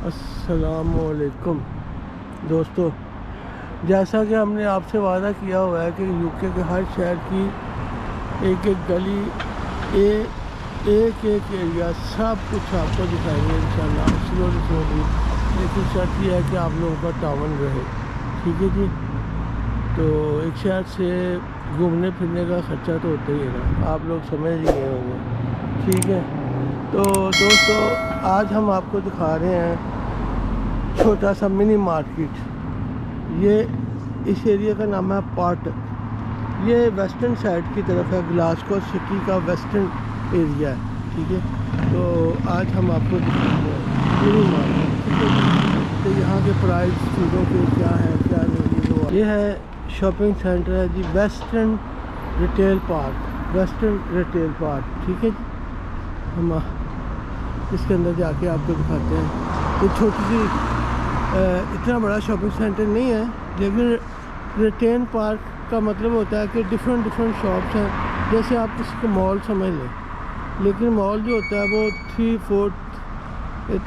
अस्सलामुअलैकुम दोस्तों, जैसा कि हमने आपसे वादा किया हुआ है कि यूके के हर शहर की एक एक गली एक एक एरिया सब कुछ आपको दिखाएंगे इंशाल्लाह स्लोली। लेकिन शर्त यह है कि आप लोगों का तावन रहे, ठीक है जी। तो एक शहर से घूमने फिरने का ख़र्चा तो होता ही है ना, आप लोग समझ ही गए होंगे, ठीक है। तो दोस्तों, आज हम आपको दिखा रहे हैं छोटा सा मिनी मार्केट। ये इस एरिया का नाम है पार्टक। ये वेस्टर्न साइड की तरफ है, ग्लासगो सिटी का वेस्टर्न एरिया है, ठीक है। तो आज हम आपको दिखाते हैं मिनी मार्केट। तो यहाँ के प्राइस चीज़ों के क्या है क्या नहीं, ये है शॉपिंग सेंटर है जी, western retail park, western retail park, ठीक है। हम इसके अंदर जाके आपको दिखाते हैं। ये छोटी सी इतना बड़ा शॉपिंग सेंटर नहीं है, लेकिन रिटेल पार्क का मतलब होता है कि डिफरेंट शॉप्स हैं। जैसे आप किसी को मॉल समझ लें, लेकिन मॉल जो होता है वो 3, 4,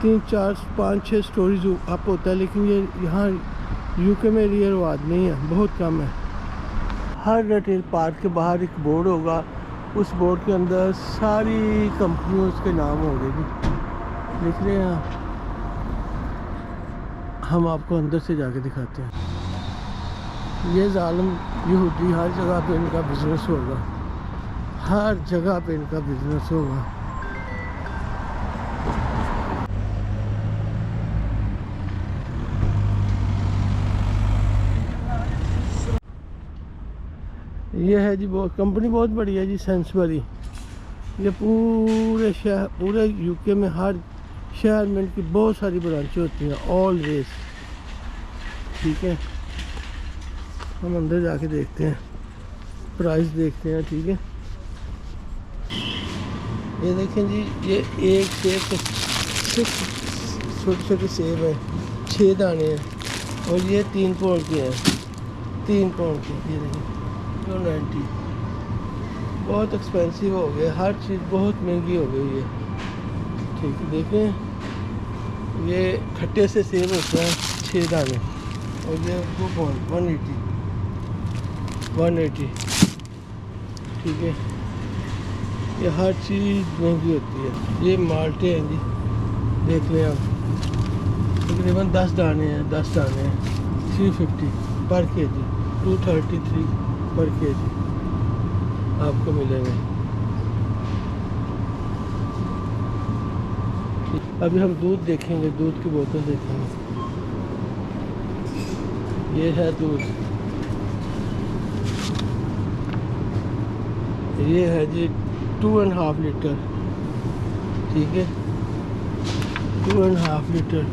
3, 4, 5, 6 स्टोरीज अप होता है। लेकिन ये यहाँ यूके में ये रिवाज नहीं है, बहुत कम है। हर रिटेल पार्क के बाहर एक बोर्ड होगा, उस बोर्ड के अंदर सारी कंपनियों के नाम होंगे जी, लिख रहे हैं। हम आपको अंदर से जाके दिखाते हैं। ये जालिम यहूदी हर जगह पे इनका बिजनेस होगा, हर जगह पे इनका बिजनेस होगा। ये है जी, बहुत कंपनी बहुत बड़ी है जी, सेंसबरी। ये पूरे शहर, पूरे यूके में हर शहर में इनकी बहुत सारी ब्रांचें होती हैं, ऑलवेज, ठीक है। हम अंदर जाके देखते हैं, प्राइस देखते हैं, ठीक है। ये देखें जी, ये एक सेब 6 छोटे सेब है, 6 दाने हैं, और ये 3 पाउंड के हैं, 3 पाउंड के। ये देखें 290, बहुत एक्सपेंसिव हो गए, हर चीज़ बहुत महंगी हो गई है, ठीक है। देखें, ये खट्टे से सेब होते हैं 6 दाने, और ये 2 पाउंड 180, ठीक है। ये हर चीज़ महंगी होती है। ये माल्टे हैं जी, देख लें आप, तकरीबन 10 दाने हैं, 10 दाने हैं 350 पर केजी, 233 पर केजी आपको मिलेंगे। अभी हम दूध देखेंगे, दूध की बोतल देखेंगे। ये है दूध, ये है जी 2.5 लीटर, ठीक है, 2.5 लीटर।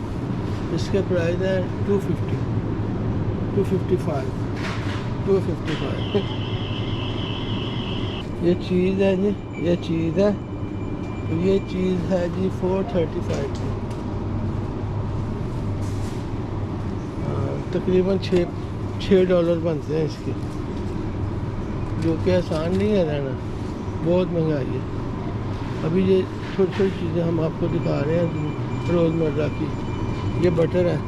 इसके प्राइस है 250, 255, 255। ये चीज़ है जी, ये चीज़ है, ये चीज़ है जी 435 की। तकरीबन $6 बनते हैं इसके, जो कि आसान नहीं है रहना, बहुत महंगाई है। अभी ये छोटी छोटी चीज़ें हम आपको दिखा रहे हैं रोज़मर्रा की। ये बटर है,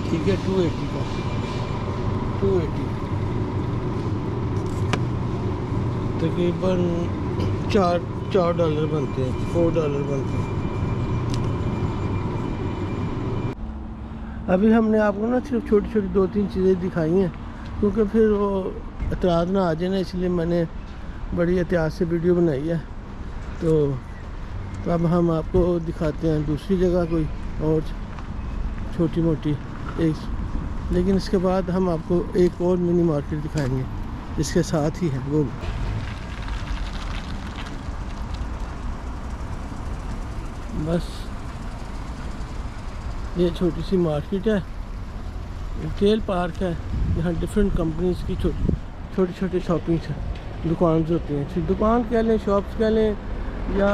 ठीक है, 280 का, 280, तकरीबन $4 बनते हैं, $4 बनते हैं। अभी हमने आपको ना सिर्फ छोटी छोटी 2-3 चीज़ें दिखाई हैं, क्योंकि फिर वो एतराज़ ना आ जाए ना, इसलिए मैंने बड़ी एहतियात से वीडियो बनाई है। तो अब हम आपको दिखाते हैं दूसरी जगह कोई और छोटी मोटी एक, लेकिन इसके बाद हम आपको एक और मिनी मार्केट दिखाएंगे, इसके साथ ही है वो। बस ये छोटी सी मार्केट है, रिटेल पार्क है, यहाँ डिफरेंट कंपनीज की छोटी छोटी शॉपिंग दुकान होती हैं। दुकान कह लें, शॉप्स कह लें, या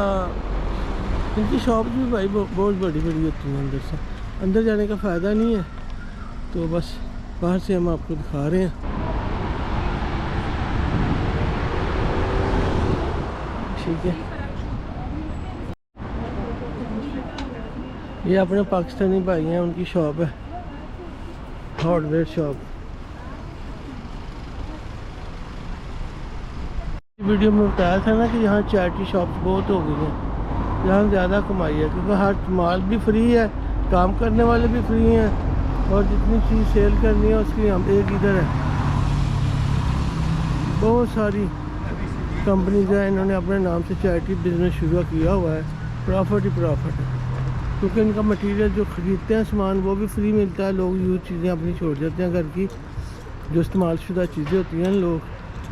इनकी शॉप भी भाई बहुत बड़ी बड़ी होती हैं। अंदर से अंदर जाने का फ़ायदा नहीं है, तो बस बाहर से हम आपको दिखा रहे हैं, ठीक है। ये अपने पाकिस्तानी भाई हैं, उनकी शॉप है, हार्डवेयर शॉप। वीडियो में बताया था ना कि यहाँ चैरिटी शॉप्स बहुत हो गई हैं, यहाँ ज़्यादा कमाई है क्योंकि हर माल भी फ्री है, काम करने वाले भी फ्री हैं, और जितनी चीज़ सेल करनी है उसकी हम एक इधर है। बहुत सारी कंपनीज हैं, इन्होंने अपने नाम से चैरिटी बिजनेस शुरू किया हुआ है, प्रॉफिट ही प्रॉफिट है क्योंकि इनका मटेरियल जो ख़रीदते हैं सामान वो भी फ्री मिलता है। लोग यूज चीज़ें अपनी छोड़ जाते हैं, घर की जो इस्तेमाल शुदा चीज़ें होती हैं लोग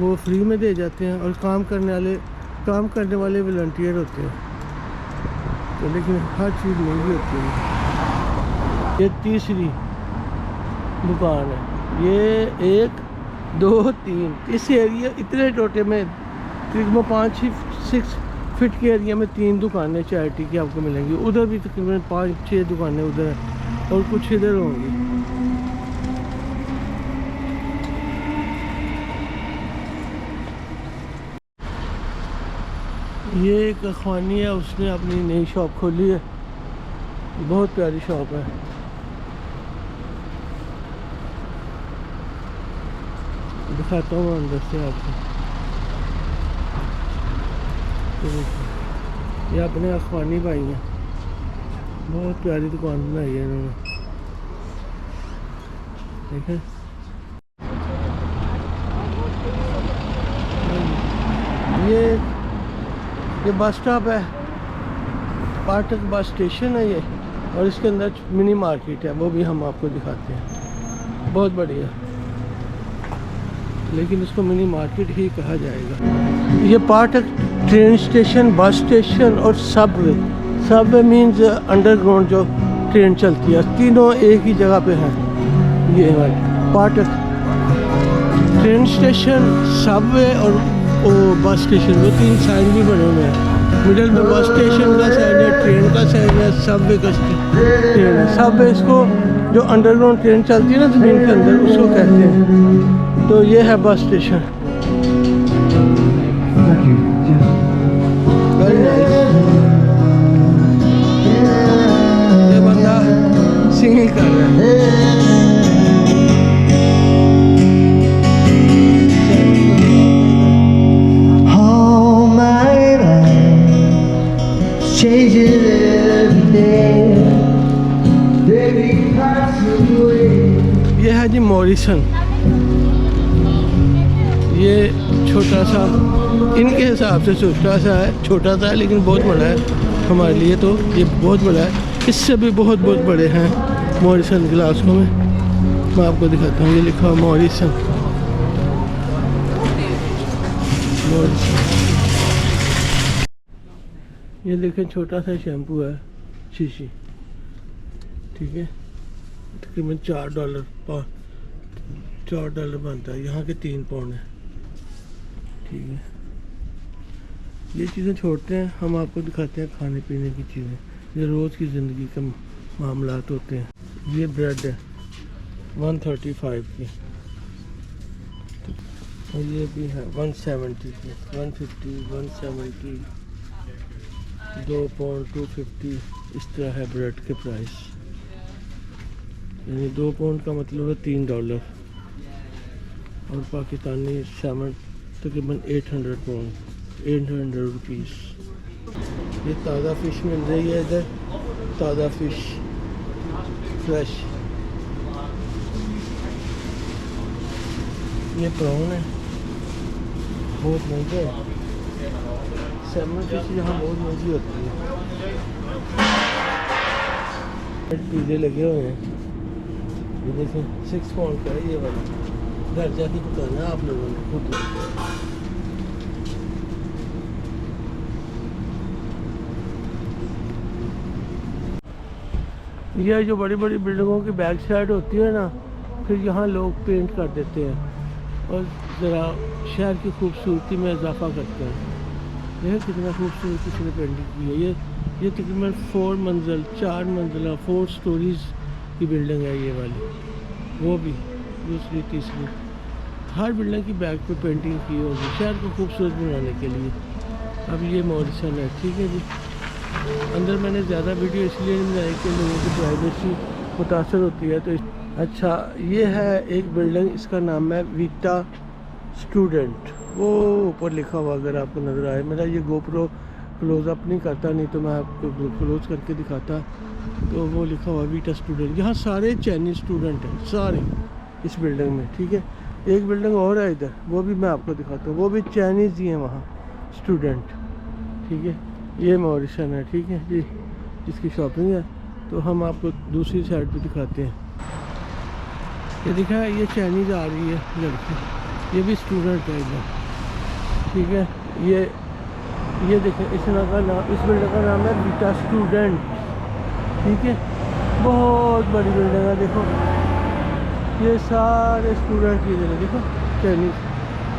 वो फ्री में दे जाते हैं, और काम करने वाले वॉलंटियर होते हैं। तो लेकिन हर चीज़ महंगी होती है। ये तीसरी दुकान है, ये 1 2 3 इस एरिया इतने टोटे में तकरीबन 5-6 फीट के एरिया में 3 दुकानें चैरिटी की आपको मिलेंगी। उधर भी तकरीबन 5-6 दुकानें उधर हैं और कुछ इधर होंगी। ये एक अखवानी है, उसने अपनी नई शॉप खोली है, बहुत प्यारी शॉप है। दिखाता हूँ अंदर से आपको। ये अपने अखवानी भाई हैं, बहुत प्यारी दुकान बनाई है इन्होंने, देखें। ये बस स्टॉप है, पाठक बस स्टेशन है ये, और इसके अंदर मिनी मार्केट है, वो भी हम आपको दिखाते हैं, बहुत बढ़िया। लेकिन इसको मिनी मार्केट ही कहा जाएगा। ये पाठक ट्रेन स्टेशन, बस स्टेशन और सबवे मीन्स अंडरग्राउंड जो ट्रेन चलती है, तीनों एक ही जगह पे हैं। ये पाठक ट्रेन स्टेशन, सबवे और बस स्टेशन, वो 3 साइड भी बने हुए हैं। मिडल में बस स्टेशन का साइड है, ट्रेन का साइड है, सबवे का ट्रेन है। सबवे इसको जो अंडरग्राउंड ट्रेन चलती है ना ज़मीन के अंदर, उसको कहते हैं। तो ये है बस स्टेशन, वेरी नाइस। ये बंदा सिंगिंग कर रहा है। ये है जी मॉरिसन, ये छोटा सा, इनके हिसाब से छोटा सा है लेकिन बहुत बड़ा है हमारे लिए, तो ये बहुत बड़ा है। इससे भी बहुत बड़े हैं मॉरिसन ग्लासकों में। मैं आपको दिखाता हूँ, ये लिखा हुआ मॉरिसन। ये देखें, छोटा सा शैम्पू है, शीशी, ठीक है, तकरीबन $4 बनता है, यहाँ के 3 पाउंड है, ठीक है। ये चीज़ें छोड़ते हैं, हम आपको दिखाते हैं खाने पीने की चीज़ें जो रोज़ की ज़िंदगी के मामलात होते हैं। ये ब्रेड है 135 की, और ये भी है 170 की, 150, 170, 2 पाउंड 250, इस तरह है ब्रेड के प्राइस। यानी 2 पाउंड का मतलब है $3, और पाकिस्तानी 7 तकरीबन 800 रुपीज़। ये ताज़ा फ़िश मिल रही है इधर, ताज़ा फ़िश फ्रेश। ये प्रॉन है, बहुत महंगे है। सैल्मन फिश यहाँ बहुत महंगी होती है। पिज़्ज़े लगे हुए हैं, ये देखें 6 पाउंड का है ये वाला। घर जाके बताना आप लोगों ने खुद। यह जो बड़ी बड़ी बिल्डिंगों की बैक साइड होती है ना, फिर यहाँ लोग पेंट कर देते हैं और ज़रा शहर की खूबसूरती में इजाफा करते हैं। यह कितना खूबसूरती से पेंटिंग की है। ये तकरीबन 4 मंजिला 4 स्टोरीज़ की बिल्डिंग है ये वाली, वो भी दूसरी तीसरी। हर बिल्डिंग की बैक पे पेंटिंग की होगी शहर को खूबसूरत बनाने के लिए। अब ये मॉरिसन है, ठीक है जी। अंदर मैंने ज़्यादा वीडियो इसलिए नहीं बनाई कि लोगों की प्राइवेसी मुतासर होती है। तो अच्छा, ये है एक बिल्डिंग, इसका नाम है वीटा स्टूडेंट। वो ऊपर लिखा हुआ अगर आपको नज़र आए, मेरा ये गोप्रो क्लोज़अप नहीं करता, नहीं तो मैं आपको क्लोज़ करके दिखाता। तो वो लिखा हुआ वीटा स्टूडेंट। यहाँ सारे चाइनीज़ स्टूडेंट हैं, सारे इस बिल्डिंग में, ठीक है। एक बिल्डिंग और है इधर, वो भी मैं आपको दिखाता हूँ, वो भी चाइनीज़ ही हैं वहाँ स्टूडेंट, ठीक है। ये मॉरिशन है, ठीक है जी, जिसकी शॉपिंग है। तो हम आपको दूसरी साइड पे दिखाते हैं। ये दिखा है, ये चाइनीज़ आ रही है लड़की, ये भी स्टूडेंट है इधर, ठीक है। ये देखें, इस बिल्डिंग का नाम है वीटा स्टूडेंट, ठीक है। बहुत बड़ी बिल्डिंग है, देखो ये सारे स्टूडेंट इधर है, देखो चाइनीज़,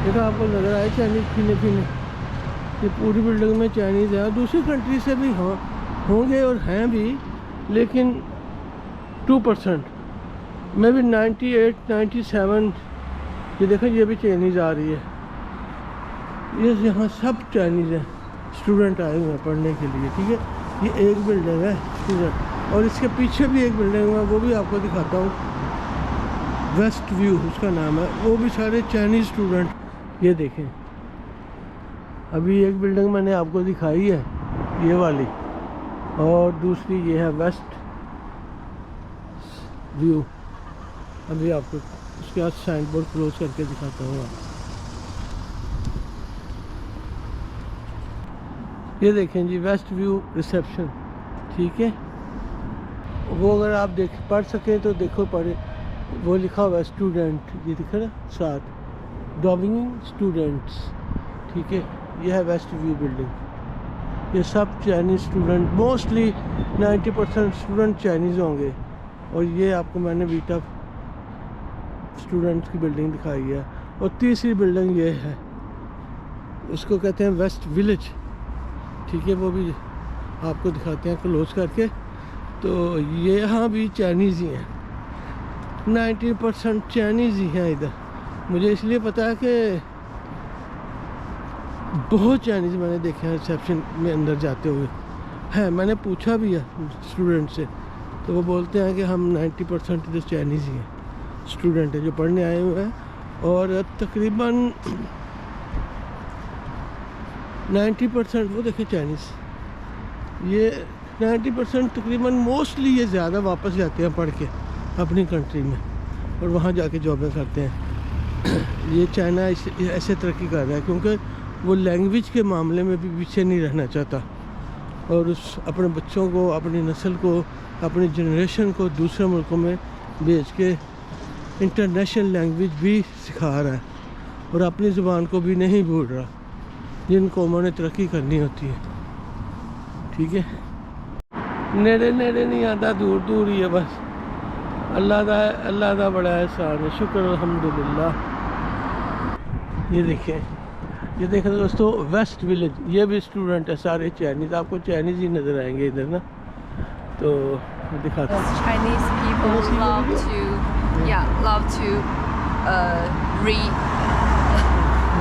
देखो आपको नज़र आए चाइनीज़ फिने। ये पूरी बिल्डिंग में चाइनीज़ है। दूसरी कंट्री से भी होंगे और हैं भी, लेकिन 2%, मे भी 98, 97। ये देखो, ये भी चाइनीज़ आ रही है। ये यहाँ सब चाइनीज़ हैं, स्टूडेंट आए हुए हैं पढ़ने के लिए, ठीक है। ये एक बिल्डिंग है स्टूडेंट, और इसके पीछे भी एक बिल्डिंग है, वो भी आपको दिखाता हूँ, वेस्ट व्यू उसका नाम है, वो भी सारे चाइनीज़ स्टूडेंट। ये देखें, अभी एक बिल्डिंग मैंने आपको दिखाई है ये वाली, और दूसरी ये है वेस्ट व्यू। अभी आपको उसके बाद साइन बोर्ड क्लोज करके दिखाता हूँ। ये देखें जी, वेस्ट व्यू रिसेप्शन, ठीक है। वो अगर आप पढ़ सकें तो देखो, पढ़े, वो लिखा हुआ है स्टूडेंट, ये दिखा ना साथ, डॉबिंग स्टूडेंट्स, ठीक है। ये है वेस्ट व्यू बिल्डिंग। ये सब Chinese student, mostly 90% student Chinese होंगे। और ये आपको मैंने वीटा स्टूडेंट्स की बिल्डिंग दिखाई है। और तीसरी बिल्डिंग ये है, उसको कहते हैं वेस्ट विलेज, ठीक है। वो भी आपको दिखाते हैं क्लोज करके। तो ये यहाँ भी चाइनीज़ ही हैं, 90% चाइनीज़ ही हैं इधर। मुझे इसलिए पता है कि बहुत चाइनीज़ मैंने देखे हैं रिसेप्शन में अंदर जाते हुए हैं। मैंने पूछा भी है स्टूडेंट से, तो वो बोलते हैं कि हम 90% इधर चाइनीज़ ही हैं, स्टूडेंट हैं जो पढ़ने आए हुए हैं। और तकरीबन 90% वो देखे चाइनीज़, ये 90% तकरीबन, मोस्टली ये ज़्यादा वापस जाते हैं पढ़ के अपनी कंट्री में, और वहाँ जाके जॉबें करते हैं। ये चाइना ऐसे तरक्की कर रहा है क्योंकि वो लैंग्वेज के मामले में भी पीछे नहीं रहना चाहता, और उस अपने बच्चों को, अपनी नस्ल को, अपनी जनरेशन को दूसरे मुल्कों में भेज के इंटरनेशनल लैंग्वेज भी सिखा रहा है, और अपनी ज़ुबान को भी नहीं भूल रहा, जिन कौमों ने तरक्की करनी होती है, ठीक है। नेड़े नेड़े नहीं आता, दूर दूर ही है बस। अल्लाह दा बड़ा एहसान है, शुक्र अल्हम्दुलिल्लाह। ये देखें दोस्तों, वेस्ट विलेज, ये भी स्टूडेंट है सारे चाइनीज़, आपको चाइनीज़ ही नज़र आएंगे इधर ना। तो दिखाते हैं। Chinese people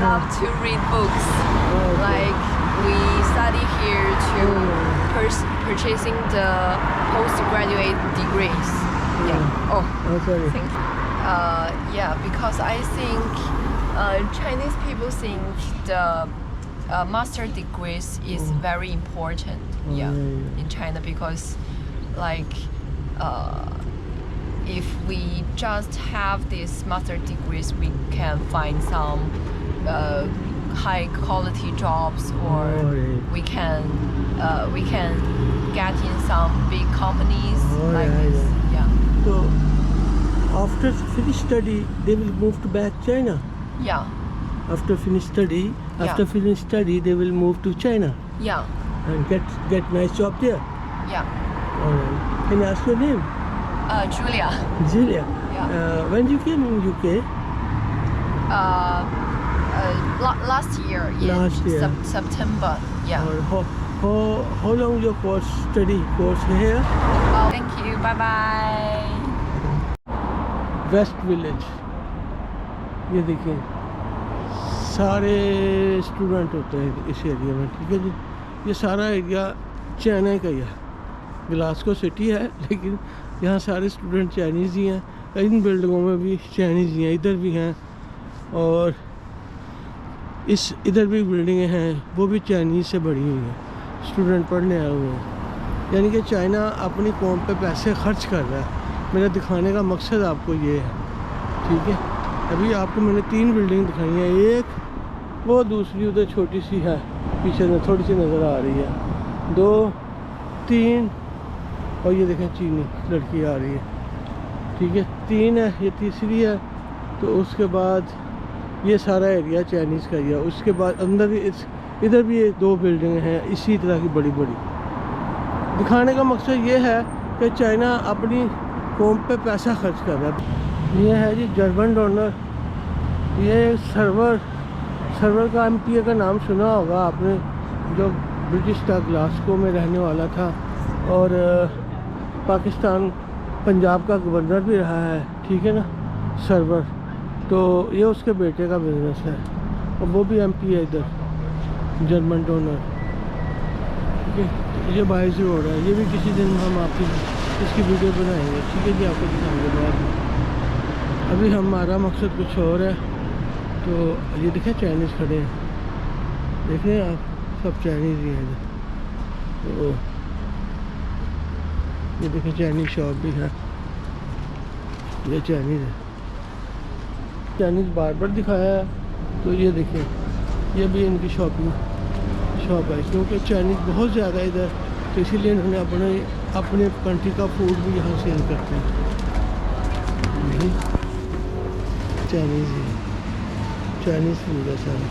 love to read books. Like we study here to purchasing the postgraduate degrees. Yeah. Oh, sorry. Because I think Chinese people think the master degrees is very important. In China, because like if we just have these master degrees, we can find some high quality jobs, or we can get in some big companies this. Yeah. So after finish study, they will move to back China. Yeah. After finish study, they will move to China. Yeah. And get nice job there. Yeah. Alright. Can I ask your name? Julia. Julia. Yeah. When you came in UK? Last year in September. Yeah. How long your study course here? Thank you. Bye bye. West village, ये देखिए सारे student होते हैं इस area में, ठीक है जी। ये सारा एरिया चाइना का ही है, ग्लासगो सिटी है लेकिन यहाँ सारे स्टूडेंट चाइनीज़ ही हैं। इन बिल्डिंगों में भी चाइनीज़ ही हैं, इधर भी हैं और इधर भी बिल्डिंगें हैं, वो भी चाइनीज़ से बड़ी हुई हैं, स्टूडेंट पढ़ने आए हुए हैं। यानी कि चाइना अपनी कौम पे पैसे खर्च कर रहा है। मेरा दिखाने का मकसद आपको ये है, ठीक है। अभी आपको मैंने 3 बिल्डिंग दिखाई हैं, एक वो, दूसरी उधर छोटी सी है पीछे में थोड़ी सी नज़र आ रही है, 2 3 और ये देखें चीनी लड़की आ रही है, ठीक है। 3 है, ये तीसरी है। तो उसके बाद ये सारा एरिया चाइनीज़ का ही है। उसके बाद अंदर इधर भी 2 बिल्डिंग हैं इसी तरह की बड़ी बड़ी। दिखाने का मकसद ये है कि चाइना अपनी कौम पे पैसा खर्च कर रहा है। ये है जी जर्मन डोनर, ये सर्वर का एमपीए का नाम सुना होगा आपने, जो ब्रिटिश था, ग्लासगो में रहने वाला था और पाकिस्तान पंजाब का गवर्नर भी रहा है, ठीक है ना, सर्वर। तो ये उसके बेटे का बिजनेस है और वो भी एमपी है इधर, जर्मन डोनर, ठीक है। ये बाइस रोड है, ये भी किसी दिन हम आपकी इसकी वीडियो बनाएंगे, ठीक है जी, आपको दिखाएंगे बाद में। अभी हमारा मकसद कुछ और है। तो ये देखें चाइनीज़ खड़े हैं, देख रहे हैं आप, सब चाइनीज़ ही हैं इधर। तो ये देखें चाइनीज़ शॉप भी है, ये चाइनीज़ है, चाइनीज़ बार दिखाया है। तो ये देखें, ये भी इनकी शॉप है, क्योंकि चाइनीज़ बहुत ज़्यादा इधर, तो इसीलिए इन्होंने अपने कंट्री का फूड भी यहाँ सेल करते हैं। चाइनीज़ ही, चाइनीज़ फूड है सारा।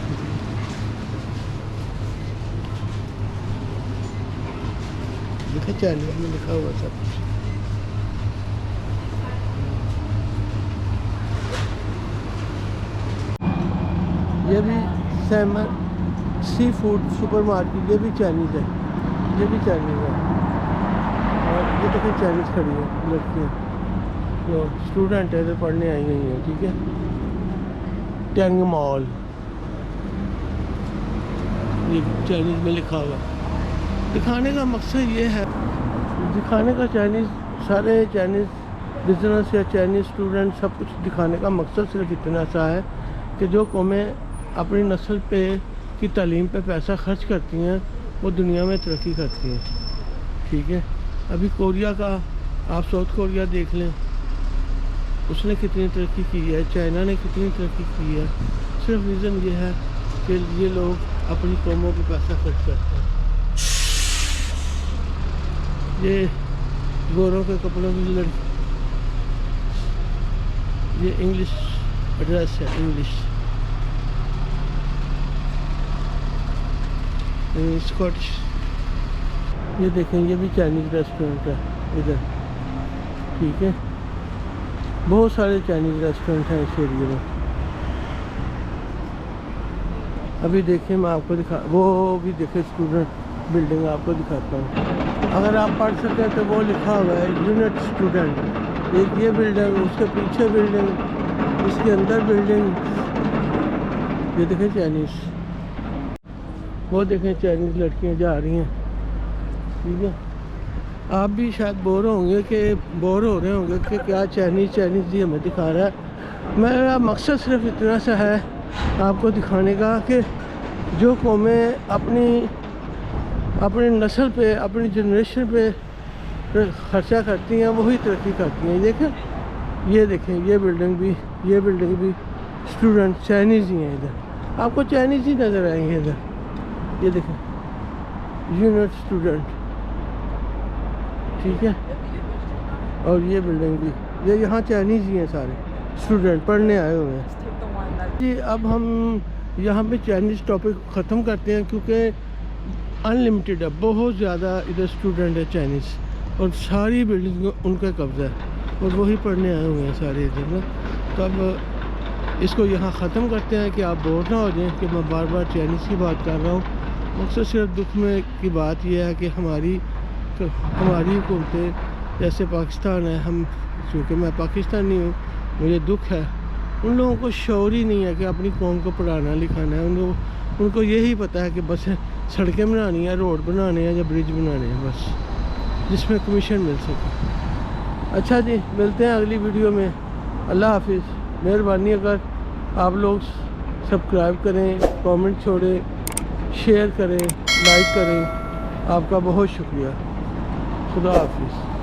देखा चाइनीज़ में लिखा हुआ सब कुछ। ये भी Simon sea food super market, ये भी चाइनीज़ है, ये भी चाइनीज़ है। और ये देखिए चाइनीज़ खड़ी है लड़कियाँ, जो स्टूडेंट है इधर पढ़ने आई हुई हैं, ठीक है। टैंग मॉल, ये चाइनीज़ में लिखा हुआ। दिखाने का मकसद ये है, दिखाने का चाइनीज़, सारे चाइनीज़ बिजनेस या चाइनीज़ स्टूडेंट सब कुछ दिखाने का मकसद सिर्फ इतना सा है कि जो कौमें अपनी नस्ल पे की तालीम पे पैसा खर्च करती हैं वो दुनिया में तरक्की करती हैं, ठीक है। अभी कोरिया का, आप साउथ कोरिया देख लें, उसने कितनी तरक्की की है, चाइना ने कितनी तरक्की की है। सिर्फ रीज़न ये है कि ये लोग अपनी कौमों पे पैसा खर्च करते हैं। ये गोरों के कपड़ों की लड़की, ये इंग्लिश एड्रेस है, इंग्लिश स्कॉटिश। ये देखें, ये भी चाइनीज़ रेस्टोरेंट है इधर, ठीक है। बहुत सारे चाइनीज़ रेस्टोरेंट हैं इस एरिया में। अभी देखें, मैं आपको वो भी देखें स्टूडेंट बिल्डिंग आपको दिखाता हूँ। अगर आप पढ़ सकें तो वो लिखा हुआ है यूनिट स्टूडेंट। एक ये बिल्डिंग, उसके पीछे बिल्डिंग, इसके अंदर बिल्डिंग। ये देखें चाइनीज़, वो देखें चाइनीज़ लड़कियाँ जा रही हैं, ठीक है। आप भी शायद बोर हो रहे होंगे कि क्या चाइनीज़ ही हमें दिखा रहा है। मेरा मकसद सिर्फ इतना सा है आपको दिखाने का कि जो कौमें अपनी नस्ल पे, अपनी जनरेशन पे खर्चा करती हैं वही तरक्की करती हैं। ये देखें ये बिल्डिंग भी स्टूडेंट चाइनीज़ ही हैं। इधर आपको चाइनीज़ ही नज़र आएंगे इधर। ये देखें यूनिट स्टूडेंट, ठीक है। और ये बिल्डिंग भी, ये यहाँ चाइनीज़ ही हैं, सारे स्टूडेंट पढ़ने आए हुए हैं जी। अब हम यहाँ पे चाइनीज़ टॉपिक ख़त्म करते हैं क्योंकि अनलिमिटेड है, बहुत ज़्यादा इधर स्टूडेंट है चाइनीज़ और सारी बिल्डिंग उनका कब्ज़ा है और वही पढ़ने आए हुए हैं सारे इधर ना। तो अब इसको यहाँ ख़त्म करते हैं कि आप बोर ना हो जाएं कि मैं बार बार चाइनीज़ की बात कर रहा हूँ। मकसद सिर्फ दुख में की बात यह है कि हमारी हुकूमतें, जैसे पाकिस्तान है, हम चूँकि मैं पाकिस्तानी हूँ, मुझे दुख है, उन लोगों को शौर ही नहीं है कि अपनी कौम को पढ़ाना लिखाना है। उनको यही पता है कि बस सड़कें बनानी है, रोड बनाने हैं या ब्रिज बनाने हैं, बस जिसमें कमीशन मिल सके। अच्छा जी, मिलते हैं अगली वीडियो में। अल्लाह हाफिज़। मेहरबानी अगर आप लोग सब्सक्राइब करें, कमेंट छोड़ें, शेयर करें, लाइक करें, आपका बहुत शुक्रिया। खुदा हाफिज़।